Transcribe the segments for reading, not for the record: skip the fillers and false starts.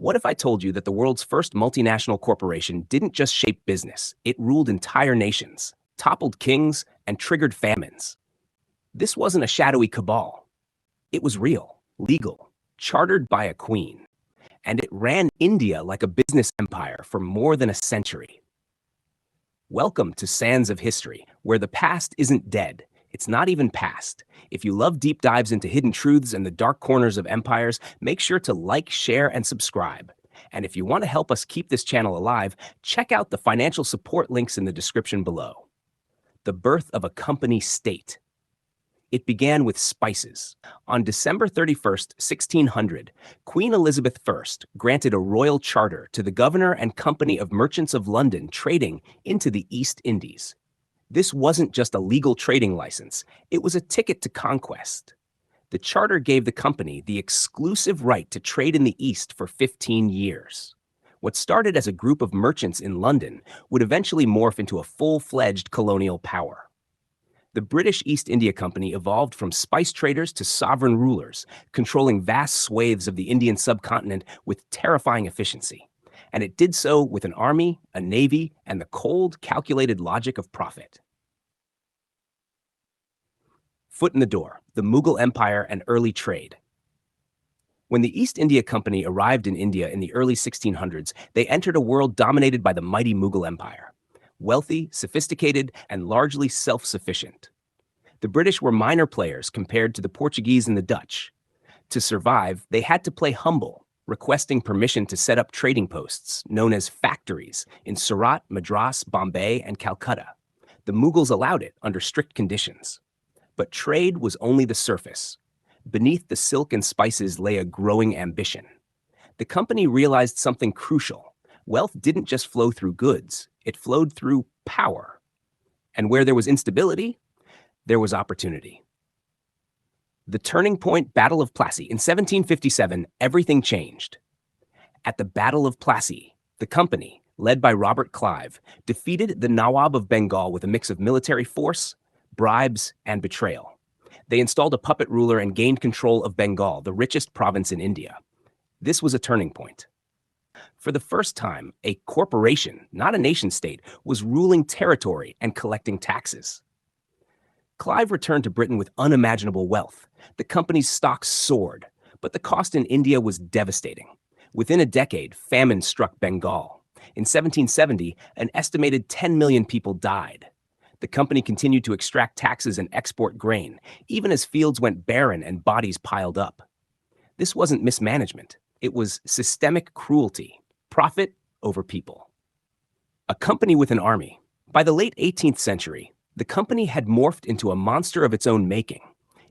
What if I told you that the world's first multinational corporation didn't just shape business, it ruled entire nations, toppled kings, and triggered famines? This wasn't a shadowy cabal. It was real, legal, chartered by a queen, and it ran India like a business empire for more than a century. Welcome to Sands of History, where the past isn't dead. It's not even past. If you love deep dives into hidden truths and the dark corners of empires, make sure to like, share, and subscribe. And if you want to help us keep this channel alive, check out the financial support links in the description below. The birth of a company state. It began with spices. On December 31st, 1600, Queen Elizabeth I granted a royal charter to the Governor and Company of Merchants of London trading into the East Indies. This wasn't just a legal trading license, it was a ticket to conquest. The charter gave the company the exclusive right to trade in the East for 15 years. What started as a group of merchants in London would eventually morph into a full-fledged colonial power. The British East India Company evolved from spice traders to sovereign rulers, controlling vast swathes of the Indian subcontinent with terrifying efficiency. And it did so with an army, a navy, and the cold, calculated logic of profit. Foot in the door, the Mughal Empire and early trade. When the East India Company arrived in India in the early 1600s, they entered a world dominated by the mighty Mughal Empire. Wealthy, sophisticated, and largely self-sufficient. The British were minor players compared to the Portuguese and the Dutch. To survive, they had to play humble, requesting permission to set up trading posts, known as factories, in Surat, Madras, Bombay, and Calcutta. The Mughals allowed it under strict conditions. But trade was only the surface. Beneath the silk and spices lay a growing ambition. The company realized something crucial. Wealth didn't just flow through goods, it flowed through power. And where there was instability, there was opportunity. The turning point Battle of Plassey. In 1757, everything changed. At the Battle of Plassey, the company, led by Robert Clive, defeated the Nawab of Bengal with a mix of military force, bribes, and betrayal. They installed a puppet ruler and gained control of Bengal, the richest province in India. This was a turning point. For the first time, a corporation, not a nation-state, was ruling territory and collecting taxes. Clive returned to Britain with unimaginable wealth. The company's stocks soared, but the cost in India was devastating. Within a decade, famine struck Bengal. In 1770, an estimated 10 million people died. The company continued to extract taxes and export grain, even as fields went barren and bodies piled up. This wasn't mismanagement. It was systemic cruelty. Profit over people. A company with an army. By the late 18th century, the company had morphed into a monster of its own making.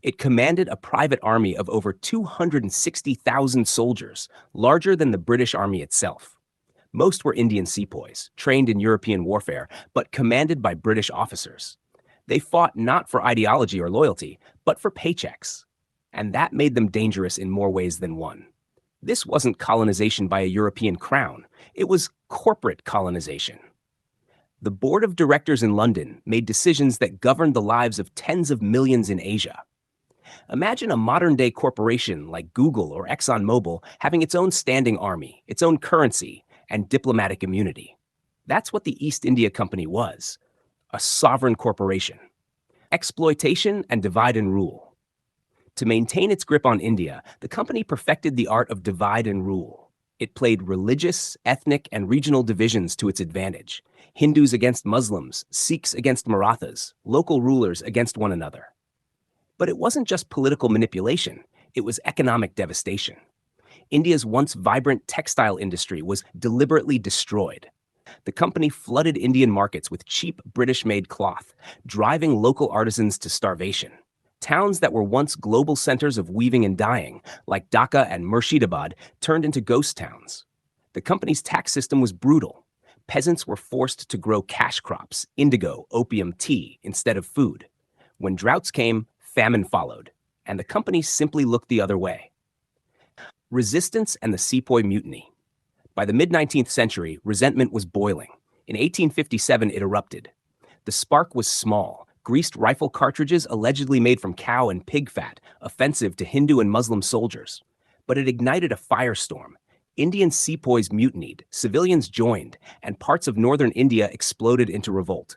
It commanded a private army of over 260,000 soldiers, larger than the British Army itself. Most were Indian sepoys, trained in European warfare, but commanded by British officers. They fought not for ideology or loyalty, but for paychecks. And that made them dangerous in more ways than one. This wasn't colonization by a European crown. It was corporate colonization. The board of directors in London made decisions that governed the lives of tens of millions in Asia. Imagine a modern-day corporation like Google or ExxonMobil having its own standing army, its own currency, and diplomatic immunity. That's what the East India Company was, a sovereign corporation. Exploitation and divide and rule. To maintain its grip on India, the company perfected the art of divide and rule. It played religious, ethnic, and regional divisions to its advantage. Hindus against Muslims, Sikhs against Marathas, local rulers against one another. But it wasn't just political manipulation, it was economic devastation. India's once vibrant textile industry was deliberately destroyed. The company flooded Indian markets with cheap British-made cloth, driving local artisans to starvation. Towns that were once global centers of weaving and dyeing, like Dhaka and Murshidabad, turned into ghost towns. The company's tax system was brutal. Peasants were forced to grow cash crops, indigo, opium, tea, instead of food. When droughts came, famine followed, and the company simply looked the other way. Resistance and the Sepoy Mutiny. By the mid-19th century, resentment was boiling. In 1857, it erupted. The spark was small, greased rifle cartridges allegedly made from cow and pig fat, offensive to Hindu and Muslim soldiers. But it ignited a firestorm. Indian sepoys mutinied, civilians joined, and parts of northern India exploded into revolt.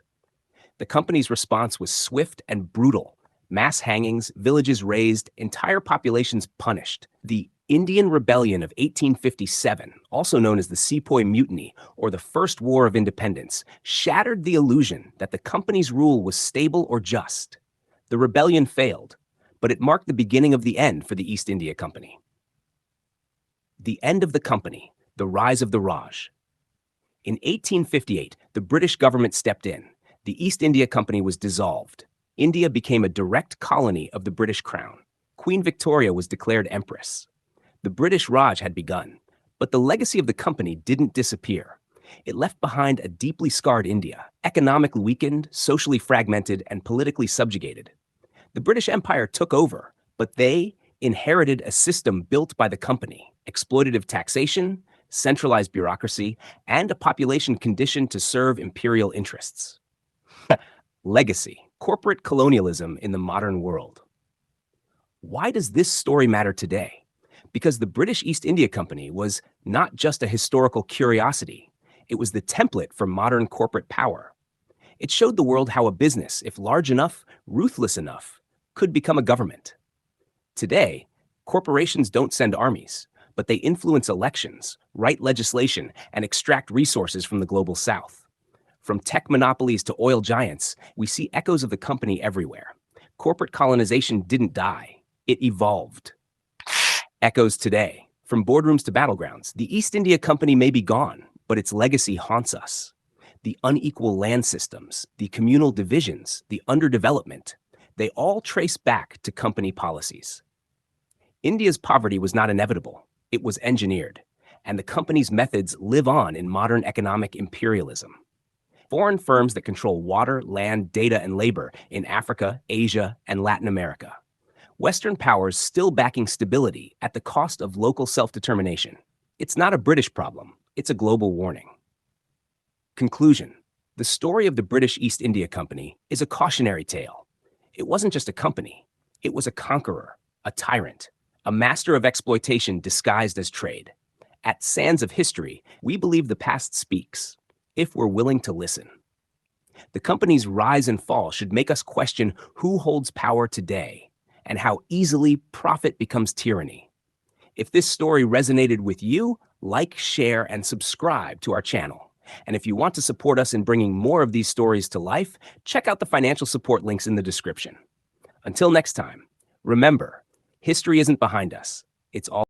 The company's response was swift and brutal. Mass hangings, villages razed, entire populations punished. The Indian Rebellion of 1857, also known as the Sepoy Mutiny or the First War of Independence, shattered the illusion that the company's rule was stable or just. The rebellion failed, but it marked the beginning of the end for the East India Company. The end of the company, the rise of the Raj. In 1858, the British government stepped in. The East India Company was dissolved. India became a direct colony of the British Crown. Queen Victoria was declared empress. The British Raj had begun, but the legacy of the company didn't disappear. It left behind a deeply scarred India, economically weakened, socially fragmented, and politically subjugated. The British Empire took over, but they inherited a system built by the company: exploitative taxation, centralized bureaucracy, and a population conditioned to serve imperial interests. Legacy: corporate colonialism in the modern world. Why does this story matter today? Because the British East India Company was not just a historical curiosity, it was the template for modern corporate power. It showed the world how a business, if large enough, ruthless enough, could become a government. Today, corporations don't send armies, but they influence elections, write legislation, and extract resources from the global south. From tech monopolies to oil giants, we see echoes of the company everywhere. Corporate colonization didn't die, it evolved. Echoes today. From boardrooms to battlegrounds, the East India Company may be gone, but its legacy haunts us. The unequal land systems, the communal divisions, the underdevelopment, they all trace back to company policies. India's poverty was not inevitable, it was engineered, and the company's methods live on in modern economic imperialism. Foreign firms that control water, land, data, and labor in Africa, Asia, and Latin America. Western powers still backing stability at the cost of local self-determination. It's not a British problem, it's a global warning. Conclusion: the story of the British East India Company is a cautionary tale. It wasn't just a company, it was a conqueror, a tyrant, a master of exploitation disguised as trade. At Sands of History, we believe the past speaks, if we're willing to listen. The company's rise and fall should make us question who holds power today and how easily profit becomes tyranny. If this story resonated with you, like, share, and subscribe to our channel. And if you want to support us in bringing more of these stories to life, check out the financial support links in the description. Until next time, remember, history isn't behind us, it's all